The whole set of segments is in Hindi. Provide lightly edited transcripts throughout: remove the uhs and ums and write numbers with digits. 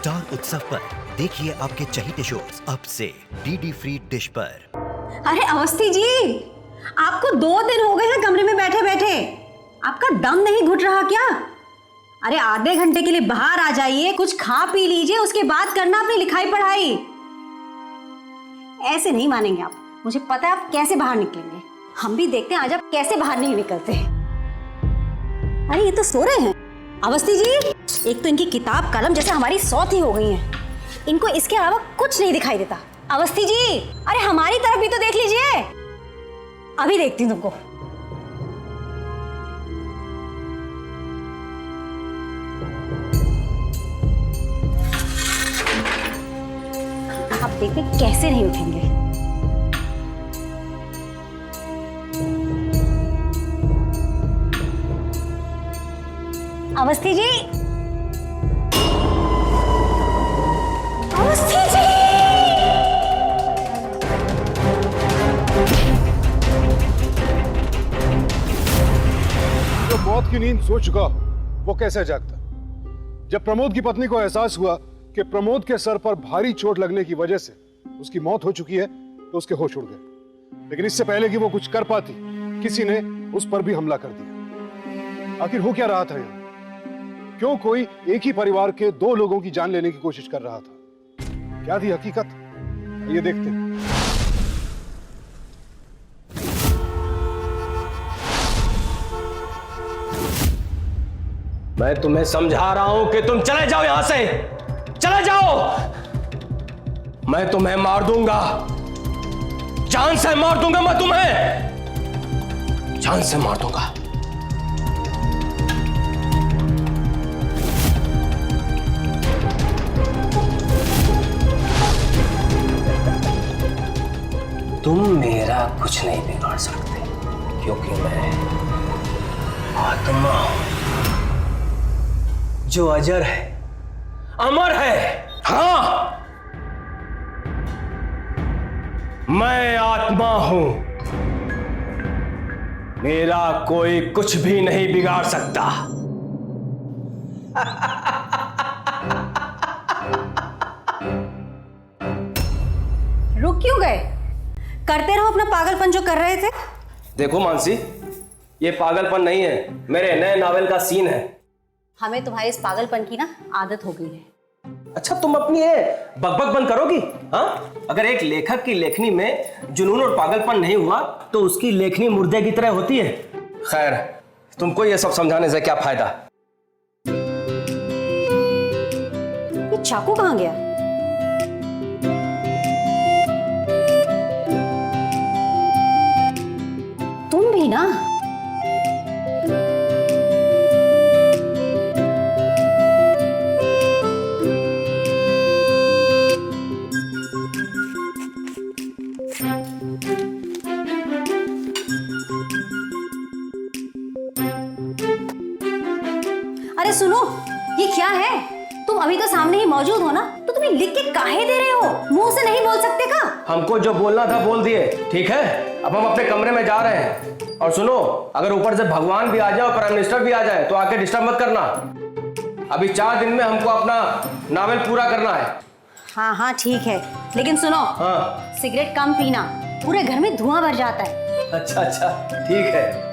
स्टार उत्सव पर देखिए आपके चहीते शोज अब से डीडी फ्री डिश पर। अरे अवस्थी जी, आपको 2 दिन हो गए हैं कमरे में बैठे बैठे, आपका दम नहीं घुट रहा क्या? अरे आधे घंटे के लिए बाहर आ जाइए, कुछ खा पी लीजिए, उसके बाद करना अपनी लिखाई पढ़ाई। ऐसे नहीं मानेंगे आप, मुझे पता है आप कैसे बाहर निकलेंगे। हम भी देखते हैं आज आप कैसे बाहर नहीं निकलते। अरे ये तो सो रहे हैं। अवस्थी जी, एक तो इनकी किताब कलम जैसे हमारी सौत ही हो गई है, इनको इसके अलावा कुछ नहीं दिखाई देता। अवस्थी जी, अरे हमारी तरफ भी तो देख लीजिए। अभी देखती हूँ तुमको। अब देखते कैसे नहीं उठेंगे। अवस्थी जी, अवस्थी जी, जो मौत की नींद सो चुका वो कैसे जागता? जब प्रमोद की पत्नी को एहसास हुआ कि प्रमोद के सर पर भारी चोट लगने की वजह से उसकी मौत हो चुकी है तो उसके होश उड़ गए। लेकिन इससे पहले कि वो कुछ कर पाती, किसी ने उस पर भी हमला कर दिया। आखिर हो क्या रहा था यहाँ? क्यों कोई एक ही परिवार के 2 लोगों की जान लेने की कोशिश कर रहा था? क्या थी हकीकत? ये देखते हैं। मैं तुम्हें समझा रहा हूं कि तुम चले जाओ यहां से, चले जाओ। मैं तुम्हें मार दूंगा, जान से मार दूंगा, मैं तुम्हें जान से मार दूंगा। तुम मेरा कुछ नहीं बिगाड़ सकते क्योंकि मैं आत्मा हूं जो अजर है, अमर है। हां, मैं आत्मा हूं, मेरा कोई कुछ भी नहीं बिगाड़ सकता। रुक क्यों गए? करते रहो अपना पागलपन जो कर रहे थे। देखो मानसी, ये पागलपन नहीं है, मेरे नए नॉवेल का सीन है। हमें तुम्हारे इस पागलपन की ना आदत हो गई है। अच्छा, तुम अपनी ये बकबक बंद करोगी? हाँ, अगर एक लेखक की लेखनी में जुनून और पागलपन नहीं हुआ तो उसकी लेखनी मुर्दे की तरह होती है। खैर, तुमको ये सब समझाने से क्या फायदा? ये चाकू कहाँ गया? तुम भी ना। अरे सुनो, ये क्या है? तुम अभी तो सामने ही मौजूद हो ना, तो तुम्हें लिख के काहे दे रहे हो? मुंह से नहीं बोल सकते का? हमको जो बोलना था बोल दिए, ठीक है? अब हम अपने कमरे में जा रहे हैं। और सुनो, अगर ऊपर से भगवान भी आ जाए और प्राइम मिनिस्टर भी आ जाए तो आके डिस्टर्ब मत करना। अभी 4 दिन में हमको अपना नॉवेल पूरा करना है। हाँ हाँ ठीक है, लेकिन सुनो, हाँ, सिगरेट कम पीना, पूरे घर में धुआं भर जाता है। अच्छा अच्छा, ठीक है।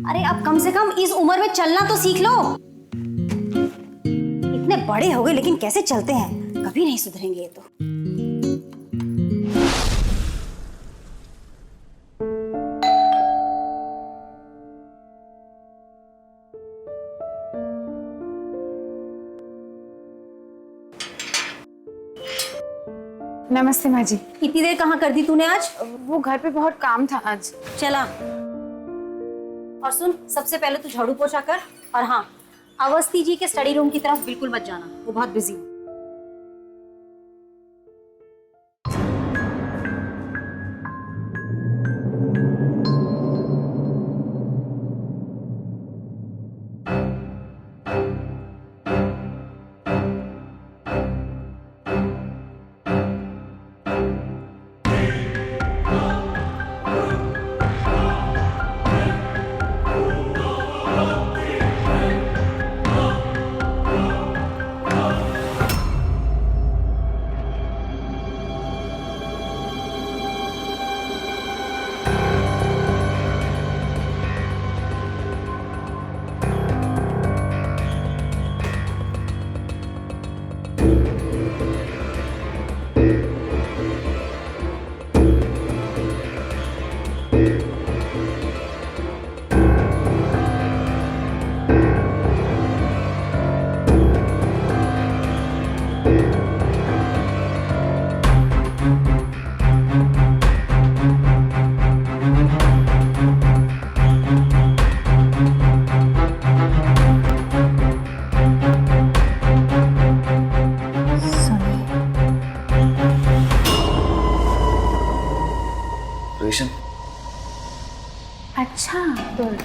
अरे अब कम से कम इस उम्र में चलना तो सीख लो। इतने बड़े हो गए लेकिन कैसे चलते हैं, कभी नहीं सुधरेंगे ये तो। नमस्ते माँ जी। इतनी देर कहाँ कर दी तूने आज? वो घर पे बहुत काम था आज। चला। और सुन, सबसे पहले तू झाड़ू पोछा कर, और हाँ, अवस्थी जी के स्टडी रूम की तरफ बिल्कुल मत जाना, वो बहुत बिजी है।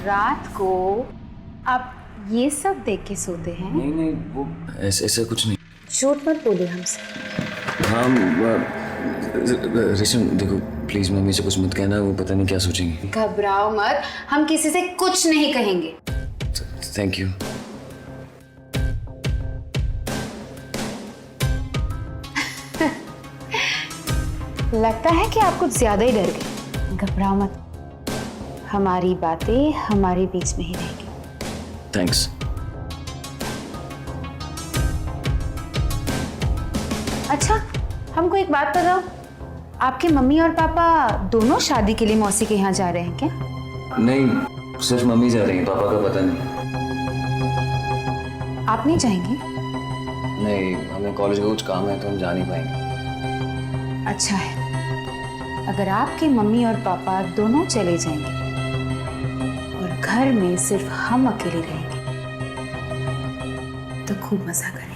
रात को आप ये सब देख के सोते हैं? नहीं नहीं, वो ऐसा कुछ नहीं। झूठ मत बोलिए हमसे। हाँ रेशम देखो प्लीज मम्मी से कुछ मत कहना, वो पता नहीं क्या सोचेंगी। घबराओ मत, हम किसी से कुछ नहीं कहेंगे। Thank you. लगता है कि आप कुछ ज्यादा ही डर गए। घबराओ मत, हमारी बातें हमारे बीच में ही रहेगी। थैंक्स। अच्छा, हमको एक बात बताओ, आपके मम्मी और पापा दोनों शादी के लिए मौसी के यहाँ जा रहे हैं क्या? नहीं, सिर्फ मम्मी जा रही है, पापा का पता नहीं। आप नहीं जाएंगे? नहीं, हमें कॉलेज का कुछ काम है तो हम जा नहीं पाएंगे। अच्छा है, अगर आपके मम्मी और पापा दोनों चले जाएंगे और घर में सिर्फ हम अकेले रहेंगे तो खूब मजा करेंगे।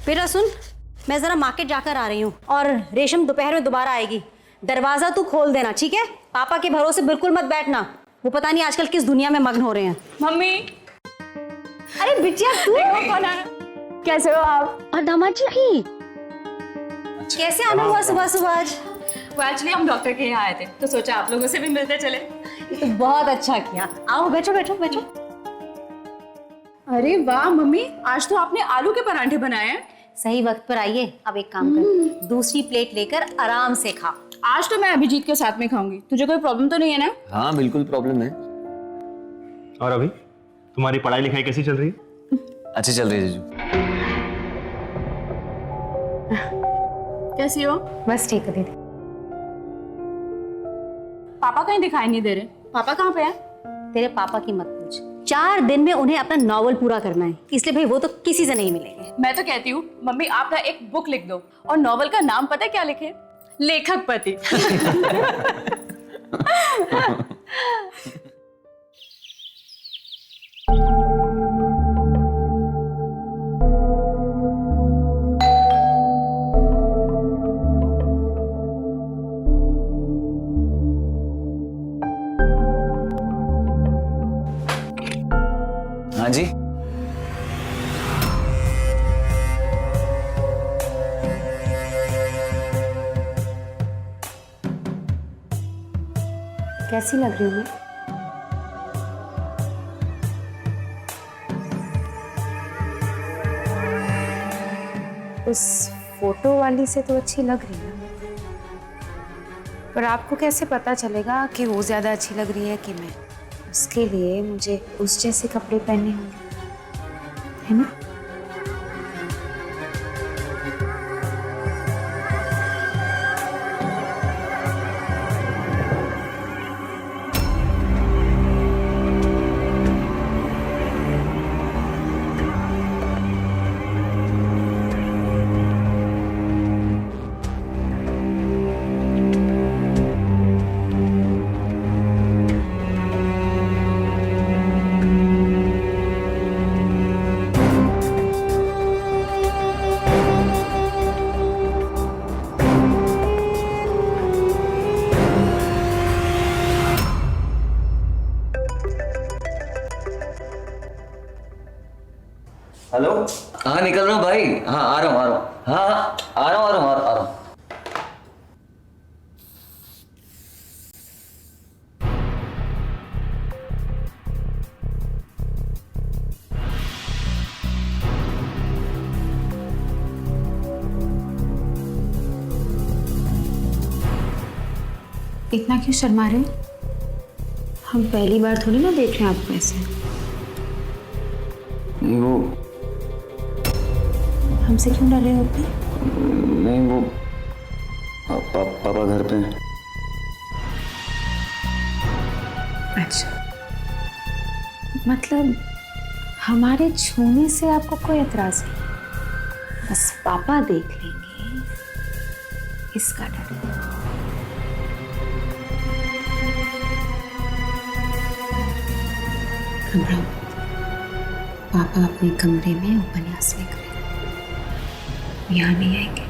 बेटा सुन, मैं जरा मार्केट जाकर आ रही हूँ और रेशम दोपहर में दोबारा आएगी। दरवाजा तू खोल देना, ठीक है? पापा के भरोसे बिल्कुल मत बैठना, वो पता नहीं आजकल किस दुनिया में मग्न हो रहे हैं। मम्मी, अरे बिटिया तू कौन आया? कैसे हो आप? और दामाद जी की कैसे आना हुआ सुबह सुबह आज? वो एक्चुअली हम डॉक्टर के यहाँ आए थे तो सोचा आप लोगों से भी मिलते चले। ये तो बहुत अच्छा किया। आओ बैठो बैठो बैठो। अरे वाह मम्मी, आज तो आपने आलू के परांठे बनाए हैं। सही वक्त पर आइए। अब एक काम कर, दूसरी प्लेट लेकर आराम से खा। आज तो मैं अभिजीत के साथ में खाऊंगी, तुझे कोई प्रॉब्लम तो नहीं है ना? हाँ बिल्कुल प्रॉब्लम है। और अभी तुम्हारी पढ़ाई लिखाई कैसी चल रही है? अच्छी चल रही है जीजू। कैसी हो? बस ठीक है दीदी। पापा कहीं दिखाई नहीं दे रहे, पापा कहाँ पे हैं? तेरे पापा की मत पूछ, 4 दिन में उन्हें अपना नॉवल पूरा करना है, इसलिए भाई वो तो किसी से नहीं मिलेंगे। मैं तो कहती हूँ मम्मी आप ना एक बुक लिख दो और नॉवल का नाम पता है क्या लिखे? लेखक पति। हाँ जी। कैसी लग रही हूँ मैं? उस फोटो वाली से तो अच्छी लग रही है, पर आपको कैसे पता चलेगा कि वो ज्यादा अच्छी लग रही है कि मैं? उसके लिए मुझे उस जैसे कपड़े पहनने होंगे, है ना? हेलो। हाँ निकल रहा हूँ भाई। हाँ आ रहा हूँ। हाँ आ रहा हूँ। इतना क्यों शर्मा रहे? हम पहली बार थोड़ी ना देख रहे हैं आपको ऐसे। नहीं वो हमसे क्यों डर रहे होते? नहीं वो पापा घर पे हैं। अच्छा, मतलब हमारे छूने से आपको कोई एतराज नहीं? बस पापा देख लेंगे किसका डर है? घबराओ मत। पापा अपने कमरे में उपन्यास लिख रहे हैं, यहाँ नहीं आएंगे।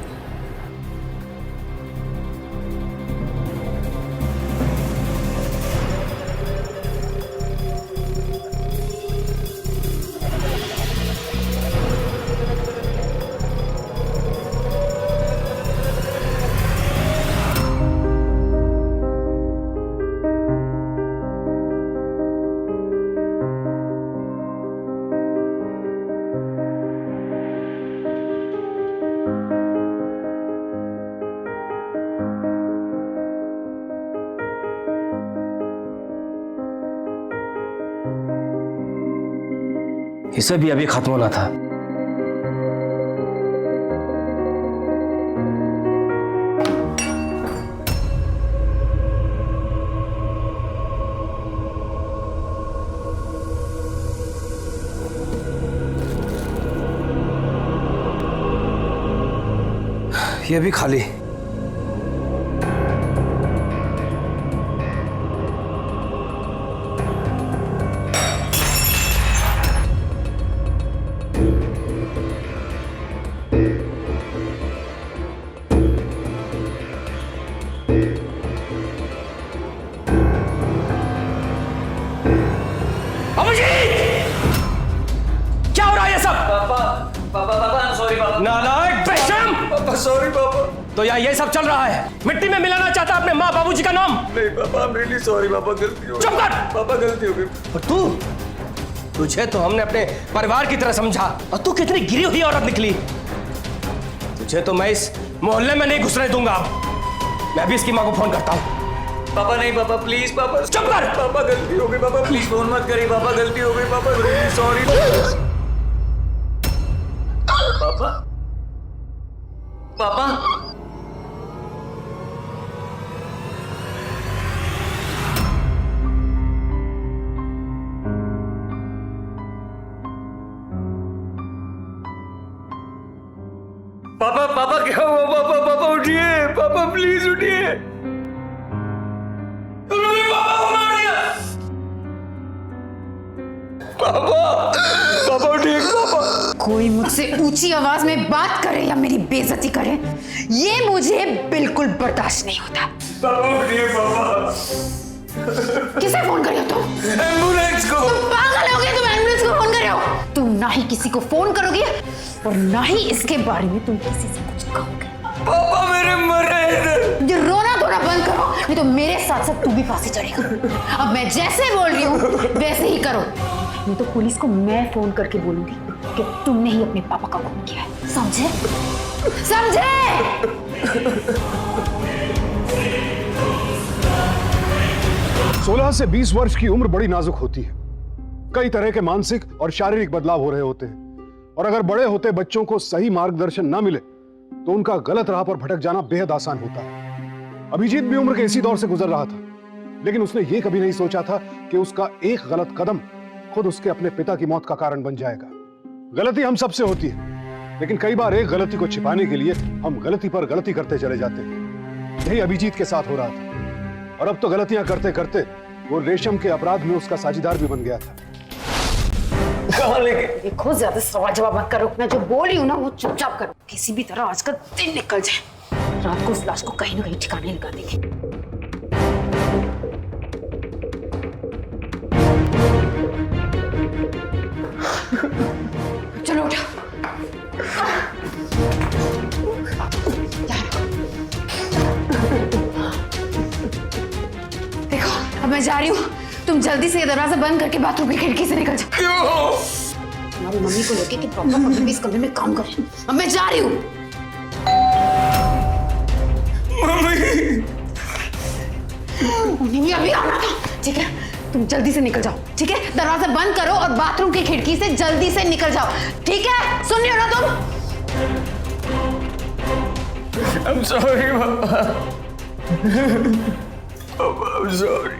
इसे भी अभी खत्म होना था। ये भी खाली। क्या हो रहा है ये सब? पापा पापा पापा सॉरी पापा। नालायक बेशर्म! पापा सॉरी पापा। तो यहाँ ये सब चल रहा है? मिट्टी में मिलाना चाहता अपने माँ बाबूजी का नाम? नहीं पापा, I'm really sorry पापा, गलती हो गई। चुप कर! पापा गलती हो गई। और तुझे तो हमने अपने परिवार की तरह समझा, और तू कितनी गिरी हुई औरत निकली। तुझे तो मैं इस मोहल्ले में नहीं घुसने दूंगा। मैं भी इसकी माँ को फोन करता हूँ। पापा नहीं पापा, प्लीज पापा। चुप कर! पापा गलती हो गई पापा, प्लीज फोन मत करिए पापा, गलती हो गई पापा, really sorry पापा। पापा पापा पापा क्या हुआ? पापा पापा उठिए, पापा प्लीज उठिए। उन्होंने पापा को मार दिया। पापा पापा उठिए पापा। कोई मुझसे ऊंची आवाज में बात करे या मेरी बेइज्जती करे, ये मुझे बिल्कुल बर्दाश्त नहीं होता। पापा उठिए पापा। किसे फोन करे हो तुम? एम्बुलेंस को। तुम पागल हो गए? तुम एम्बुलेंस को फोन करे हो? तुम ना ही किसी को फोन करोगे और ना ही इसके बारे में तुम किसी से कुछ कहोगे। पापा मेरे मर रहे थे। जो रोना धोना बंद करो, नहीं तो मेरे साथ साथ तू भी फांसी चढ़ेगा। अब मैं जैसे बोल रही हूँ वैसे ही करो, नहीं तो पुलिस को मैं फोन करके बोलूंगी कि तुमने ही अपने पापा का खून किया है। समझे? समझे? 16 से 20 वर्ष की उम्र बड़ी नाजुक होती है। कई तरह के मानसिक और शारीरिक बदलाव हो रहे होते हैं, और अगर बड़े होते बच्चों को सही मार्गदर्शन ना मिले तो उनका गलत राह पर भटक जाना बेहद आसान होता है। अभिजीत भी उम्र के इसी दौर से गुजर रहा था, लेकिन उसने ये कभी नहीं सोचा था कि उसका एक गलत कदम खुद उसके अपने पिता की मौत का कारण बन जाएगा। गलती हम सबसे होती है, लेकिन कई बार एक गलती को छिपाने के लिए हम गलती पर गलती करते चले जाते हैं। यही अभिजीत के साथ हो रहा था, और अब तो गलतियां करते करते वो रेशम के अपराध में उसका साझीदार भी बन गया था। देखो, ज्यादा सवाल जवाब मत करो। मैं जो बोल रही हूँ ना वो चुपचाप करो। किसी भी तरह आज का दिन निकल जाए, रात को उस लाश को कहीं ना कहीं ठिकाने लगा देंगे। चलो उठो। देखो, अब मैं जा रही हूँ। तुम जल्दी से ये दरवाजा बंद करके बाथरूम की खिड़की से निकल जाओ। क्यों? तुम्हारी मम्मी को लेके कि पापा कभी भी इस कमरे में काम करे। अब मैं जा रही हूँ। मम्मी उन्हें भी अभी आना था, ठीक है? तुम जल्दी से निकल जाओ, ठीक है? दरवाजा बंद करो और बाथरूम की खिड़की से जल्दी से निकल जाओ, ठीक है? सुन रही हो ना तुम? I'm sorry पापा। पापा I'm sorry।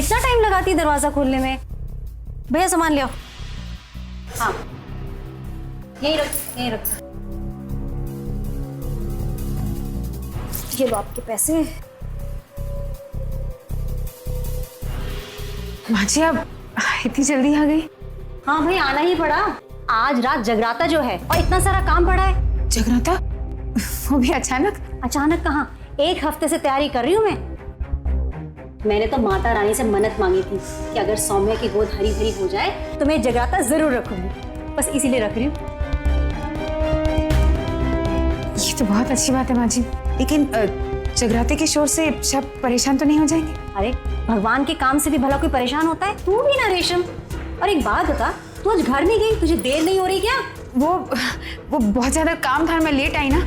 कितना टाइम लगाती है दरवाजा खोलने में। भैया सामान ले आओ। हाँ यही रख, यही रख। ये लो आपके पैसे। माँ जी आप इतनी जल्दी आ गई? हाँ भाई आना ही पड़ा, आज रात जगराता जो है और इतना सारा काम पड़ा है। जगराता? वो भी अचानक? अचानक कहाँ, 1 हफ्ते से तैयारी कर रही हूँ मैं। मैंने तो माता रानी से मन्नत मांगी थी कि अगर सौम्या की गोद हरी भरी हो जाए तो मैं जगराता जरूर रखूंगी, बस इसीलिए रख रही हूँ। ये तो बहुत अच्छी बात है माँ जी, लेकिन जगराते के शोर से सब परेशान तो नहीं हो जाएंगे? अरे भगवान के काम से भी भला कोई परेशान होता है? तू भी ना रेशम। और एक बात बता, तू आज घर नहीं गई? तुझे देर नहीं हो रही क्या? वो बहुत ज्यादा काम था, मैं लेट आई ना,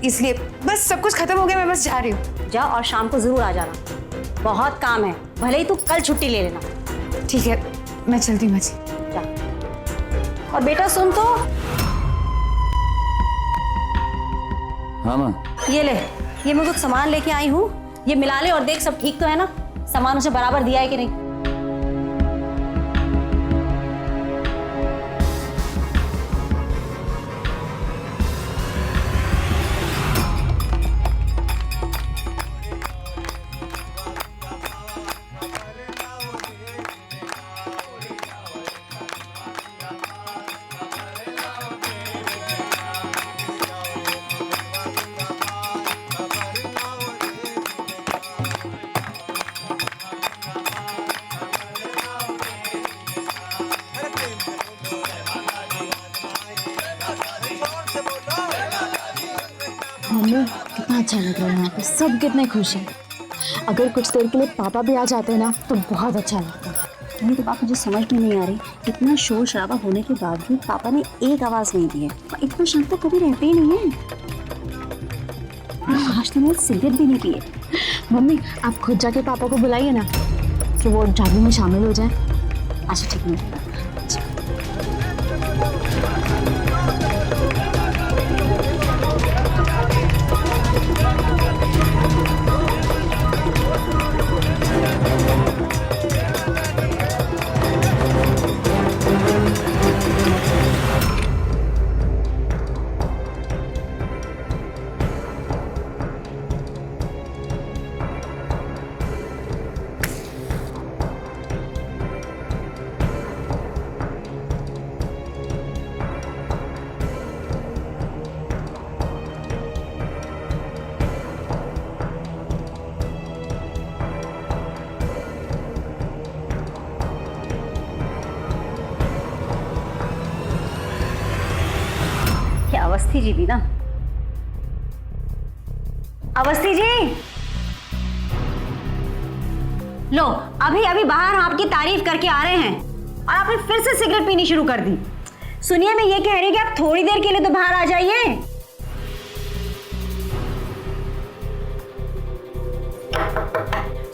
इसलिए बस सब कुछ खत्म हो गया, मैं बस जा रही हूँ। जा और शाम को जरूर आ जाना, बहुत काम है, भले ही तू कल छुट्टी ले लेना। ठीक है मैं चलती हूँ माँ जी। जा। और बेटा सुन तो, हाँ माँ। ये ले, ये मैं कुछ सामान लेके आई हूँ, ये मिला ले और देख सब ठीक तो है ना, सामान उसे बराबर दिया है कि नहीं। मम्मी कितना अच्छा लग रहा है यहाँ पे, सब कितने खुश हैं। अगर कुछ देर के लिए पापा भी आ जाते हैं ना तो बहुत अच्छा लगता है। नहीं तो बात मुझे समझ में नहीं आ रही, इतना शोर शराबा होने के बावजूद पापा ने एक आवाज नहीं दी है। इतना शांत तो कभी रहते ही नहीं है। आज तो मैंने सिगरेट भी नहीं पिए। मम्मी आप खुद जाके पापा को बुलाइए ना कि वो जागरण में शामिल हो जाए। अच्छा ठीक है। अवस्थी जी भी ना, अवस्थी जी लो, अभी अभी बाहर आपकी तारीफ करके आ रहे हैं और आपने फिर से सिगरेट पीनी शुरू कर दी। सुनिए मैं ये कह रही कि आप थोड़ी देर के लिए तो बाहर आ जाइए।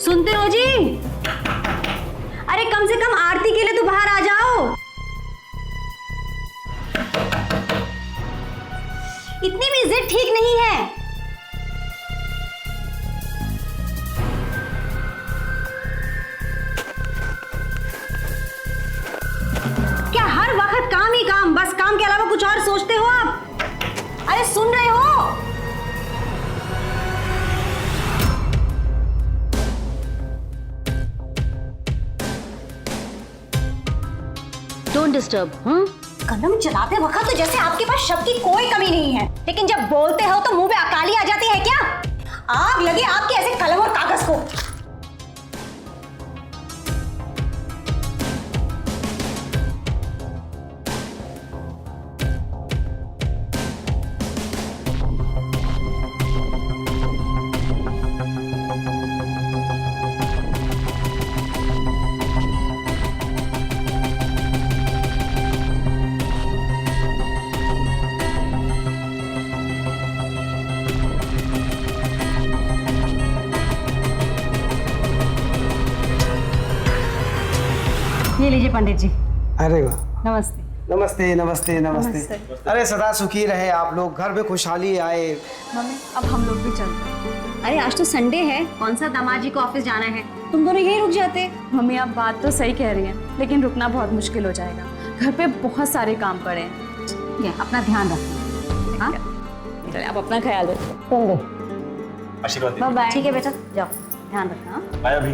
सुनते हो जी? अरे कम से कम आरती के लिए तो बाहर आ जाओ। इतनी भी जिद ठीक नहीं है। क्या हर वक्त काम ही काम, बस काम के अलावा कुछ और सोचते हो आप? अरे सुन रहे हो? Don't disturb. कलम चलाते वक्त तो जैसे आपके पास शब्द की कोई कमी नहीं है, लेकिन जब बोलते हो तो मुंह पे अकाली आ जाती है क्या? आग लगे आपके ऐसे कलम और कागज को। ये लीजिए पंडित जी। अरे वाह, नमस्ते। नमस्ते नमस्ते नमस्ते। अरे सदा सुखी रहे आप लोग, घर में खुशहाली आए। मम्मी अब हम लोग भी चलते हैं। अरे आज तो संडे है, कौन सा दामाद जी को ऑफिस जाना है, तुम दोनों यहीं रुक जाते। मम्मी आप बात तो सही कह रही हैं, लेकिन रुकना बहुत मुश्किल हो जाएगा। घर पे बहुत सारे काम पड़े हैं। ये अपना ध्यान रखना। हाँ चलिए आप अपना ख्याल रखो। आशीर्वाद बाय बाय। ठीक है बेटा, जाओ ध्यान रखना। हाँ? बाय अभी।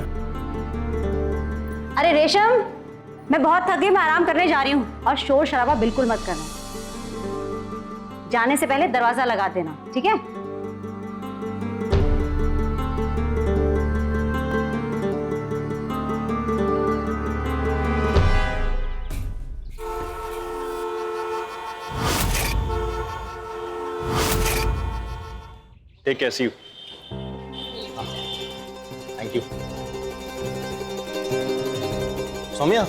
अरे रेशम, मैं बहुत थक गई, मैं आराम करने जा रही हूँ, और शोर शराबा बिल्कुल मत करना। जाने से पहले दरवाजा लगा देना, ठीक है? Take care, see you. Thank you. Saumya,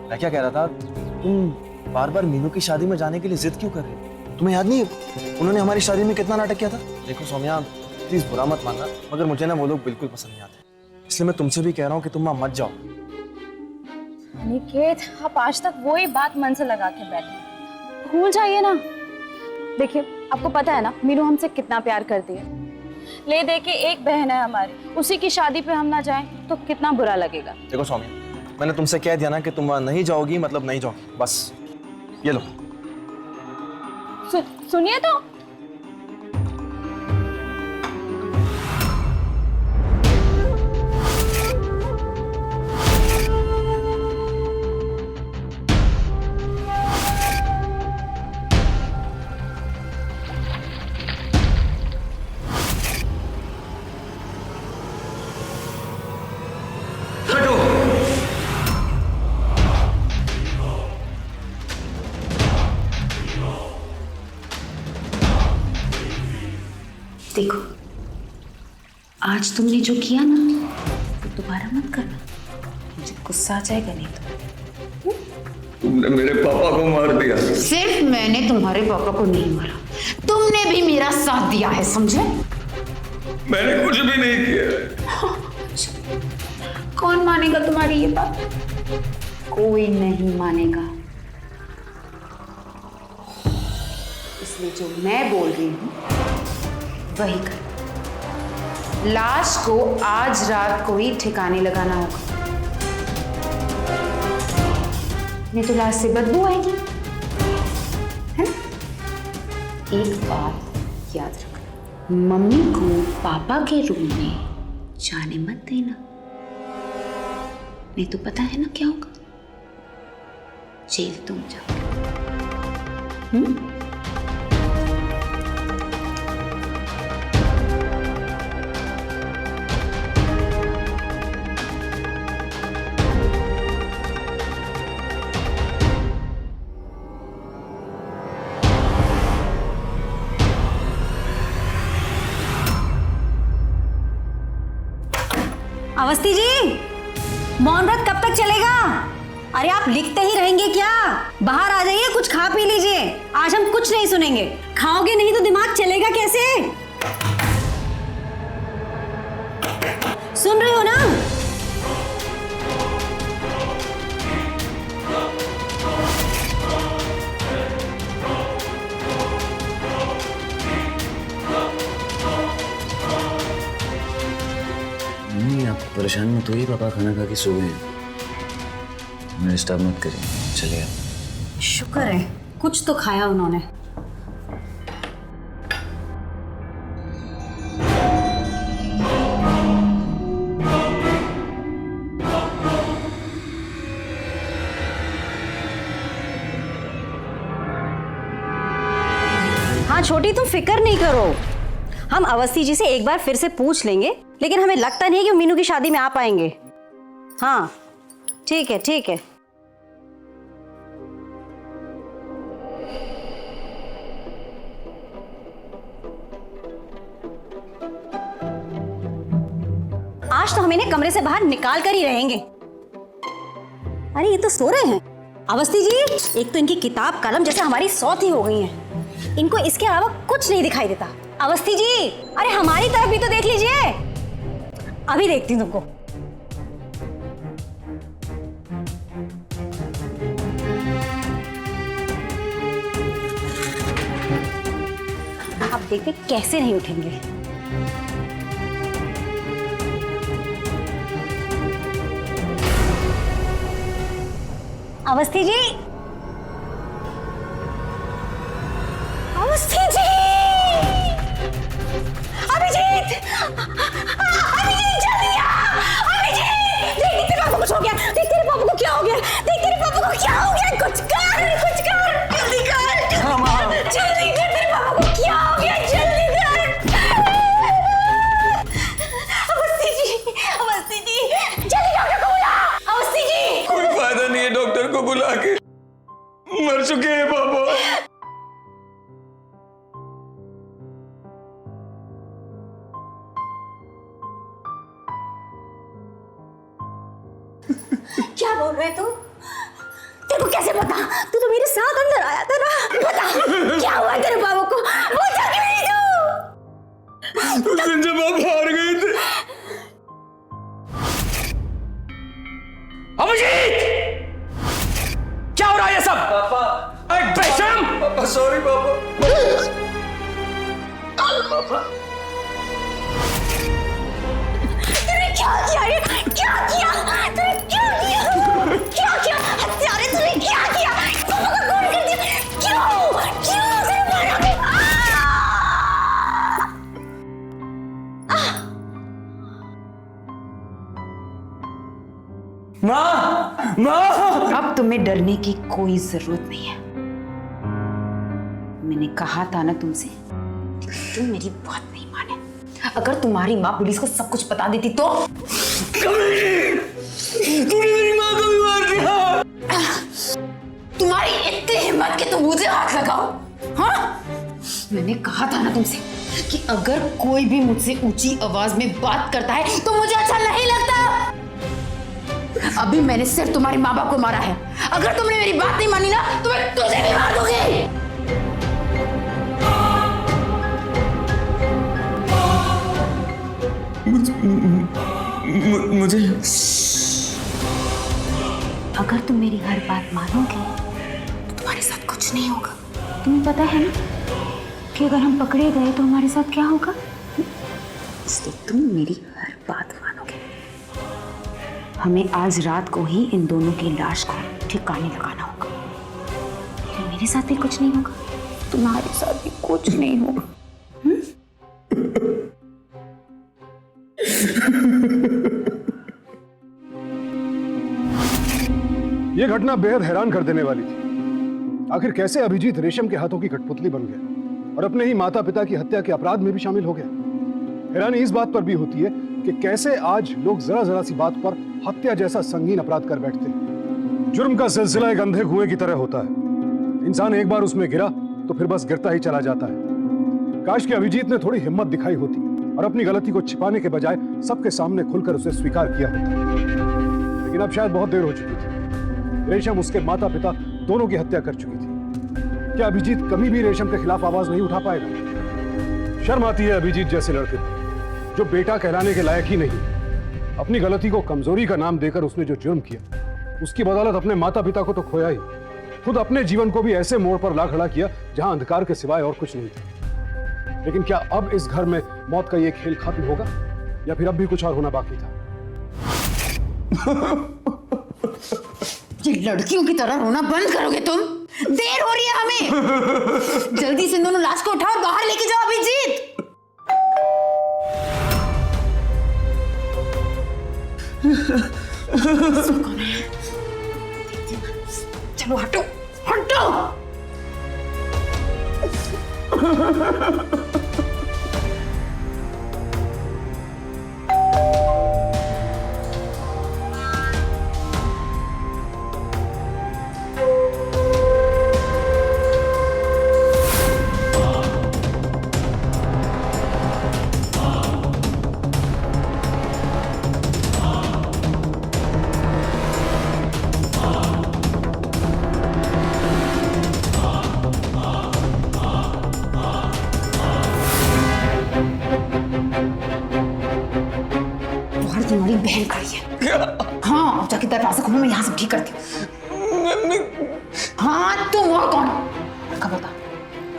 मैं क्या कह रहा था, तुम बार बार मीनू की शादी में जाने के लिए जिद क्यों कर रहे हो? तुम्हें याद नहीं है उन्होंने हमारी शादी में कितना नाटक किया था? देखो सौम्या, प्लीज बुरा मत मानना, मगर मुझे ना वो लोग बिल्कुल पसंद नहीं आते, इसलिए मैं तुमसे भी कह रहा हूँ कि तुम वहां मत जाओ। अनिकेत, आप आज तक वही बात मन से लगा के बैठे, भूल जाइए ना। देखिए, आपको पता है ना मीनू हमसे कितना प्यार करती है। ले दे के एक बहन है हमारी, उसी की शादी पे हम ना जाएं तो कितना बुरा लगेगा। देखो सौम्या, मैंने तुमसे कह दिया ना कि तुम वहां नहीं जाओगी, मतलब नहीं जाओगी, बस ये लो। सुनिए तो। देखो, आज तुमने जो किया ना वो दोबारा मत करना, मुझे गुस्सा आ जाएगा नहीं तो। तुमने मेरे पापा को मार दिया। सिर्फ मैंने तुम्हारे पापा को नहीं मारा, तुमने भी मेरा साथ दिया है, समझे? मैंने कुछ भी नहीं किया। कौन मानेगा तुम्हारी ये बात? कोई नहीं मानेगा, इसलिए जो मैं बोल रही हूँ वही कर। लाश को आज रात को ही ठिकाने लगाना होगा, नहीं तो लाश से बदबू आएगी, है ना? एक बात याद रखना, मम्मी को पापा के रूम में जाने मत देना, नहीं तो पता है ना क्या होगा, जेल तुम जाओगे। अवस्थी जी, मौन व्रत कब तक चलेगा? अरे आप लिखते ही रहेंगे क्या? बाहर आ जाइए, कुछ खा पी लीजिए, आज हम कुछ नहीं सुनेंगे। खाओगे नहीं तो दिमाग चलेगा कैसे? सुन रहे हो ना? नहीं, आप परेशान मत होइए, पापा खाना खा के सो गए हैं, हमें डिस्टर्ब मत करिए, चलिए आप। शुक्र है कुछ तो खाया उन्होंने। हाँ छोटी, तुम फिक्र नहीं करो, हम अवस्थी जी से एक बार फिर से पूछ लेंगे, लेकिन हमें लगता नहीं कि वो मीनू की शादी में आ पाएंगे। हाँ ठीक है, ठीक है। आज तो हम इन्हें कमरे से बाहर निकाल कर ही रहेंगे। अरे ये तो सो रहे हैं। अवस्थी जी, एक तो इनकी किताब कलम जैसे हमारी सौत ही हो गई है, इनको इसके अलावा कुछ नहीं दिखाई देता। अवस्थी जी, अरे हमारी तरफ भी तो देख लीजिए। अभी देखती हूँ तुमको। आप देखते कैसे नहीं उठेंगे। अवस्थी जी, अवस्थी जी, अभिजीत, अभिजीत जल्दी आ, अभिजीत, देख तेरे पापा को कुछ हो गया, देख तेरे पापा को क्या हो गया, देख तेरे पापा को क्या हो गया, कुछ कर, जल्दी कर, जल्दी कर, तेरे पापा को क्या हो गया, जल्दी कर। अवस्थी जी, जल्दी डॉक्टर को बुला, अवस्थी जी। कोई फायदा नहीं है डॉक्टर को बुला के, मर चुके हैं पापा। क्या बोल रहे तू? तेरे को कैसे पता? तू तो मेरे साथ अंदर आया था ना। बता क्या हुआ तेरे बाबू को? पूछा क्यों नहीं तू? उस दिन जब आप हार गए थे। अभिजीत, क्या हो रहा है ये सब? पापा, बेशरम! पापा सॉरी पापा। पापा तूने क्या किया रे? क्या किया? तूने क्या किया? क्या किया? हत्यारे तूने क्या किया? पापा को खून कर दिया। क्यों उसे मारोगे? माँ, अब तुम्हें डरने की कोई जरूरत नहीं है। मैंने कहा था ना तुमसे, तुम मेरी बात नहीं माने। अगर तुम्हारी माँ पुलिस को सब कुछ बता देती तो तूने मेरी माँ को भी मार दिया। तुम्हारी इतनी हिम्मत कि तुम मुझे हाथ लगाओ, हाँ? मैंने कहा था ना तुमसे कि अगर कोई भी मुझसे ऊंची आवाज में बात करता है तो मुझे अच्छा नहीं लगता। अभी मैंने सिर्फ तुम्हारे माँ बाप को मारा है। अगर तुमने मेरी बात नहीं मानी ना तो मैं तुझे भी मार दूंगी। मुझे अगर तुम मेरी हर बात मानोगे तो तुम्हारे साथ कुछ नहीं होगा। तुम्हें पता है ना कि अगर हम पकड़े गए तो हमारे साथ क्या होगा, इसलिए तुम मेरी हर बात मानोगे। हमें आज रात को ही इन दोनों की लाश को ठिकाने लगाना होगा। फिर मेरे साथ भी कुछ नहीं होगा, तुम्हारे साथ भी कुछ नहीं होगा। यह घटना बेहद हैरान कर देने वाली थी। आखिर कैसे अभिजीत रेशम के हाथों की कठपुतली बन गया और अपने ही माता पिता की हत्या के अपराध में भी शामिल हो गया। हैरानी इस बात पर भी होती है कि कैसे आज लोग जरा जरा सी बात पर हत्या जैसा संगीन अपराध कर बैठते हैं। जुर्म का सिलसिला एक अंधे कुएं की तरह होता है। इंसान एक बार उसमें गिरा तो फिर बस गिरता ही चला जाता है। काश कि अभिजीत ने थोड़ी हिम्मत दिखाई होती और अपनी गलती को छिपाने के बजाय सबके सामने खुलकर उसे स्वीकार किया होता। लेकिन अब शायद बहुत देर हो चुकी थी। रेशम, उसके माता पिता दोनों की हत्या कर चुकी थी। क्या अभिजीत कभी भी रेशम के खिलाफ आवाज नहीं उठा पाएगा? शर्म आती है अभिजीत जैसे लड़के को, जो बेटा कहलाने के लायक ही नहीं। अपनी गलती को कमजोरी का नाम देकर उसने जो जुर्म किया, उसकी बदौलत अपने माता पिता को तो खोया ही, खुद अपने जीवन को भी ऐसे मोड़ पर ला खड़ा किया जहां अंधकार के सिवाय और कुछ नहीं था। लेकिन क्या अब इस घर में मौत का ये खेल खत्म होगा या फिर अब भी कुछ और होना बाकी था? ये लड़कियों की तरह रोना बंद करोगे तुम? देर हो रही है हमें। जल्दी से दोनों लाश को उठाओ और बाहर लेके जाओ अभिजीत। चलो हटो हटो। तुम्हारी बहन खड़ी है। क्या? हाँ, अब जाके दरवाजा खोलो, मैं यहाँ सब ठीक करती हूँ। हाँ, तुम और कौन? खबर था,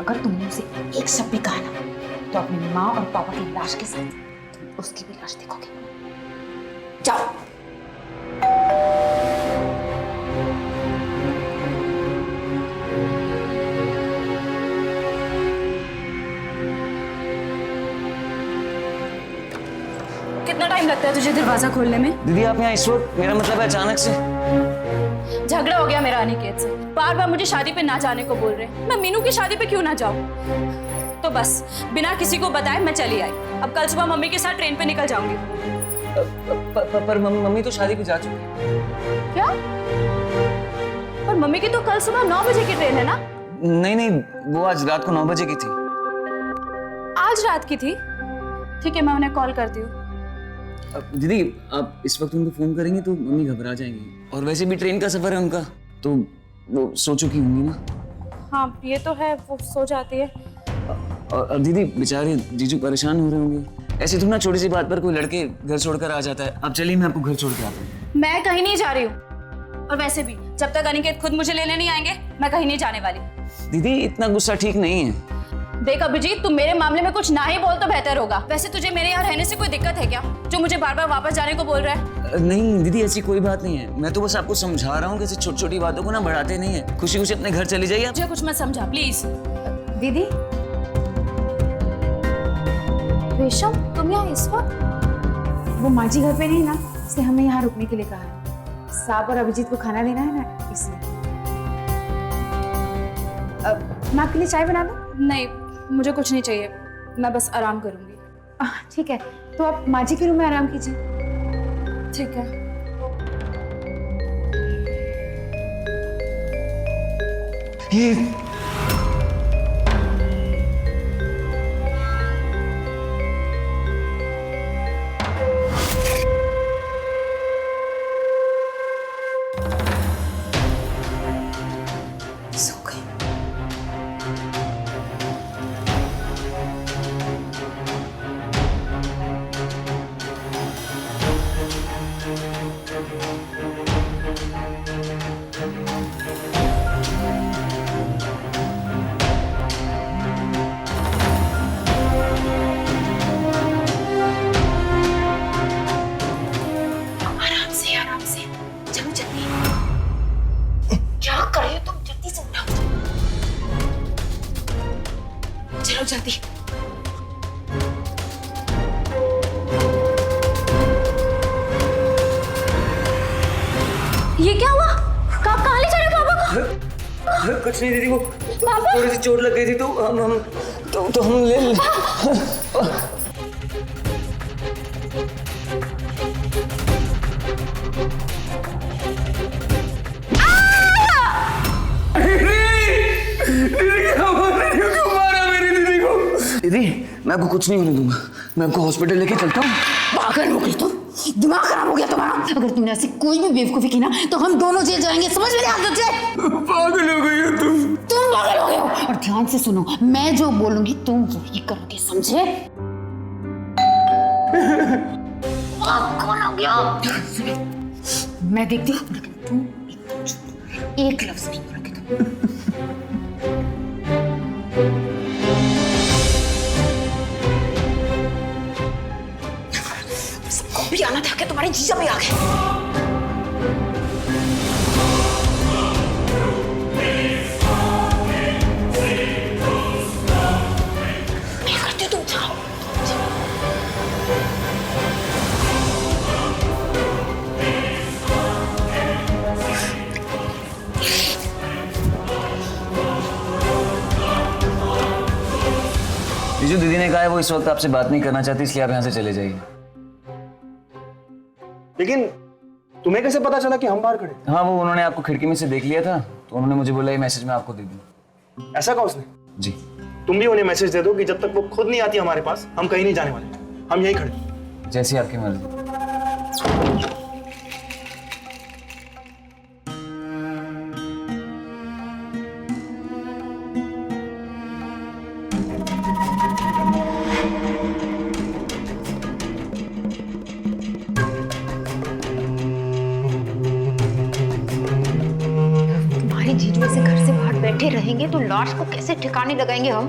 अगर तुमने उसे एक शब्द भी कहा ना तो अपनी माँ और पापा की लाश के साथ उसकी भी लाश देखोगे। जाओ। कितना टाइम लगता है तुझे दरवाजा खोलने में? दीदी आप यहाँ इस वक्त, मेरा मतलब है अचानक से। झगड़ा हो गया मेरा अनिकेत से, बार बार मुझे शादी पे ना जाने को बोल रहे हैं। मैं मीनू की शादी पे क्यों ना जाऊं? तो बस बिना किसी को बताए मैं चली आई। अब कल सुबह मम्मी के साथ ट्रेन पे निकल जाऊंगी। पर मम्मी तो शादी पे जा चुकी है। क्या? पर मम्मी की तो कल सुबह 9 बजे की ट्रेन है ना? नहीं, वो आज रात को 9 बजे की थी। आज रात की थी? ठीक है, मैं उन्हें कॉल करती हूँ। दीदी आप इस वक्त उनको फोन करेंगे तो मम्मी घबरा जाएंगी, और वैसे भी ट्रेन का सफर है उनका, तो वो सो चुकी होंगी ना। हाँ ये तो है, वो सो जाती है। और दीदी बेचारे जीजू परेशान हो रहे होंगे। ऐसे तुम ना छोटी सी बात पर कोई लड़के घर छोड़कर आ जाता है। अब चलिए मैं आपको घर छोड़ के आता हूँ। मैं कहीं नहीं जा रही हूँ, और वैसे भी जब तक अनिकेत खुद मुझे लेने नहीं आएंगे मैं कहीं नहीं जाने वाली। दीदी इतना गुस्सा ठीक नहीं है। देख अभिजीत, तुम मेरे मामले में कुछ ना ही बोल तो बेहतर होगा। वैसे तुझे मेरे यहाँ रहने से कोई दिक्कत है क्या, जो मुझे बार बार वापस जाने को बोल रहा है? नहीं दीदी ऐसी कोई बात नहीं है, मैं तो बस आपको समझा रहा हूँ कि ऐसी छोटी छोटी बातों को ना बढ़ाते नहीं है। खुशी खुशी अपने घर चली जाइए। मुझे कुछ मत समझा प्लीज। दीदी रेशम, तुम यहाँ इस वक्त? वो माँ जी घर पे नहीं ना, इसलिए हमें यहाँ रुकने के लिए कहा है। साहब और अभिजीत को खाना देना है ना, इसलिए। मैं आपके लिए चाय बना दूं? नहीं, मुझे कुछ नहीं चाहिए, मैं बस आराम करूंगी। ठीक है, तो आप माँ जी के रूम में आराम कीजिए। ठीक है। ये सो गई। आराम से चलो जल्दी। क्या कर रहे हो तुम? जल्दी से उठाओ, चलो जल्दी। ये क्या हुआ? कहाँ ले जा रहे हो पापा को? कुछ नहीं दीदी, वो थोड़ी सी चोट लग गई थी तो हम ले दीदी मैं आपको कुछ नहीं होने दूंगा, मैं आपको हॉस्पिटल लेके चलता हूँ। पागल हो गई तुम, दिमाग खराब हो गया तुम्हारा। अगर तुमने ऐसी कोई भी बेवकूफी की ना तो हम दोनों जेल जाएंगे, समझ में नहीं आता तुझे? पागल हो गई हो तुम पागल हो गए हो। और ध्यान से सुनो, मैं जो बोलूंगी तुम वही करोगे, समझे? कौन हो गया? मैं देखती हूँ, लेकिन तुम एक लफ्ज नहीं बोलोगे तुम। भी आना था कि तुम्हारे जीजा भी आ गए। मैं करती हूँ, तुम जाओ। जीजू दीदी ने कहा है वो इस वक्त आपसे बात नहीं करना चाहती, इसलिए आप यहाँ से चले जाइए। लेकिन तुम्हें कैसे पता चला कि हम बाहर खड़े? हाँ वो उन्होंने आपको खिड़की में से देख लिया था, तो उन्होंने मुझे बोला ये मैसेज मैं आपको दे दूं। ऐसा कहा उसने? जी। तुम भी उन्हें मैसेज दे दो कि जब तक वो खुद नहीं आती हमारे पास हम कहीं नहीं जाने वाले, हम यहीं खड़े। जैसी आपकी मर्जी। जीजू ऐसे घर से बाहर बैठे रहेंगे तो लाश को कैसे ठिकाने लगाएंगे हम?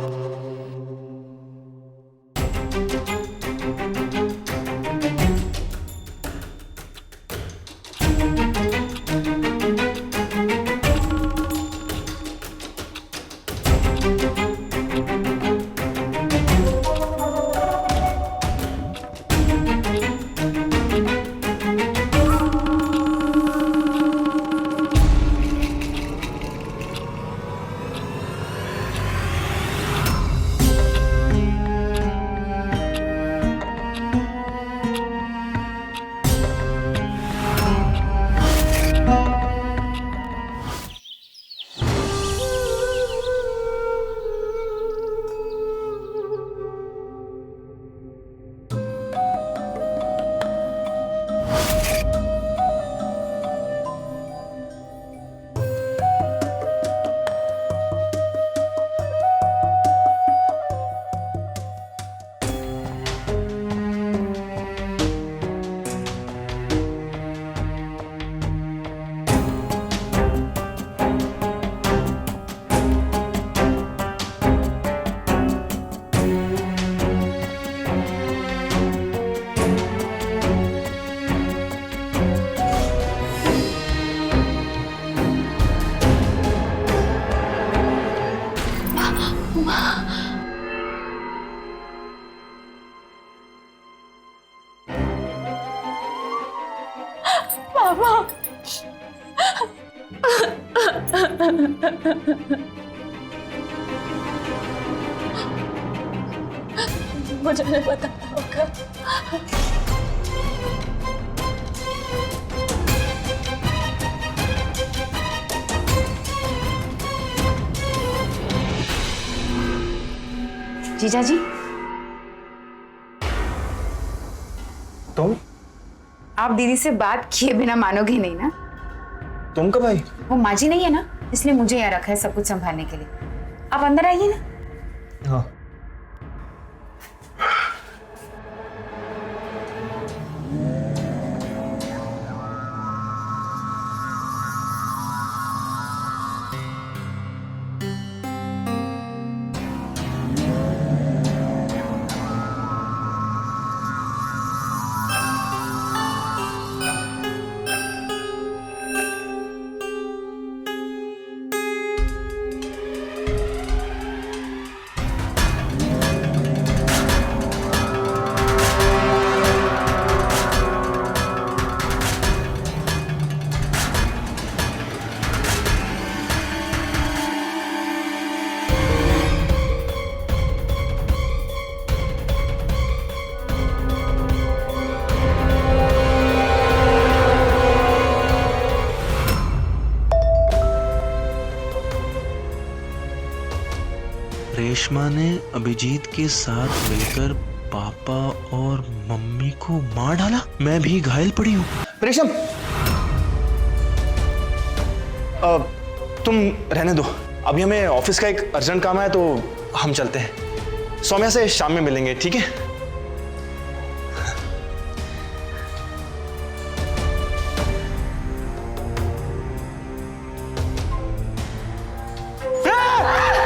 पापा मुझे नहीं पता होगा। जीजा जी, तुम आप दीदी से बात किए बिना मानोगे नहीं ना? तुम कब आई? वो माँ जी नहीं है ना, इसलिए मुझे यहाँ रखा है सब कुछ संभालने के लिए। आप अंदर आइए ना। हाँ। रेशमा ने अभिजीत के साथ मिलकर पापा और मम्मी को मार डाला। मैं भी घायल पड़ी हूँ। रेशम, तुम रहने दो, अभी हमें ऑफिस का एक अर्जेंट काम है तो हम चलते हैं। सौम्या से शाम में मिलेंगे, ठीक है?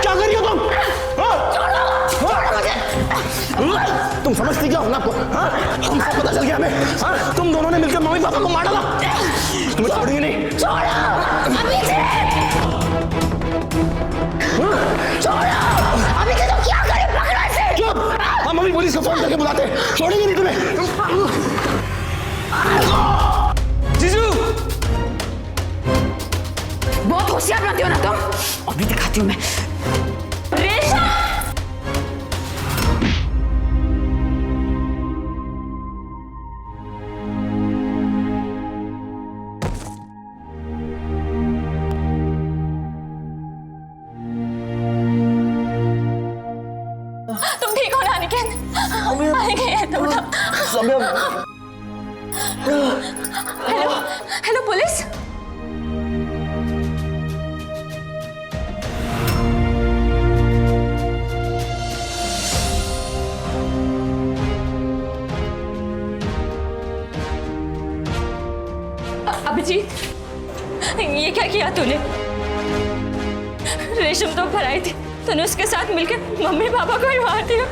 क्या कर रही हो तुम? तुम समझती क्या हो ना आपको? हमको पता चल गया हमें। तुम दोनों ने मिलकर मम्मी पापा को मार डाला। तुम्हें छोड़ेंगे नहीं। छोड़ो अभी के तुम क्या करे? पकड़ो इसे। चुप। हम मम्मी पुलिस को फोन करके बुलाते हैं। छोड़ेंगे नहीं तुम्हें। जीजू, बहुत होशियार बनते हो ना तुम। अभी दिखाती हूँ मैं। रेशम, तुम ठीक हो ना Aniket? Aniket hello hello police. Abhijit, ये क्या किया तूने? रेशम तो भराई थी, तूने उसके साथ मिलकर मम्मी पापा को ही मार दिया।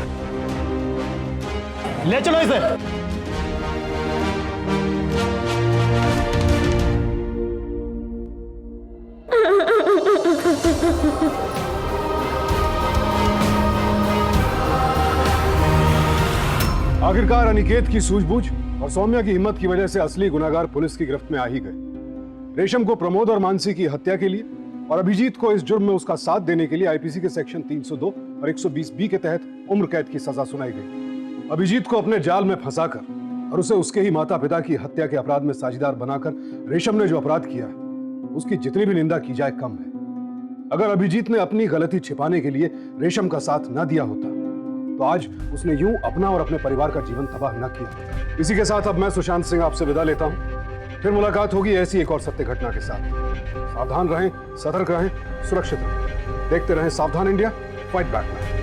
ले चलो इसे। आखिरकार अनिकेत की सूझबूझ और सौम्या की हिम्मत की वजह से असली गुनाहगार पुलिस की गिरफ्त में आ ही गए। रेशम को प्रमोद और मानसी की हत्या के लिए और अभिजीत को इस जुर्म में उसका साथ देने के लिए आईपीसी के सेक्शन 302 और 120 के तहत उम्र कैद की सजा सुनाई गई। अभिजीत को अपने जाल में फंसाकर और उसे उसके ही माता पिता की हत्या के अपराध में साझेदार बनाकर रेशम ने जो अपराध किया है, उसकी जितनी भी निंदा की जाए कम है। अगर अभिजीत ने अपनी गलती छिपाने के लिए रेशम का साथ न दिया होता तो आज उसने यूं अपना और अपने परिवार का जीवन तबाह न किया। इसी के साथ अब मैं सुशांत सिंह आपसे विदा लेता हूं। फिर मुलाकात होगी ऐसी एक और सत्य घटना के साथ। सावधान रहें, सतर्क रहें, सुरक्षित रहें। देखते रहें सावधान इंडिया, फाइट बैक।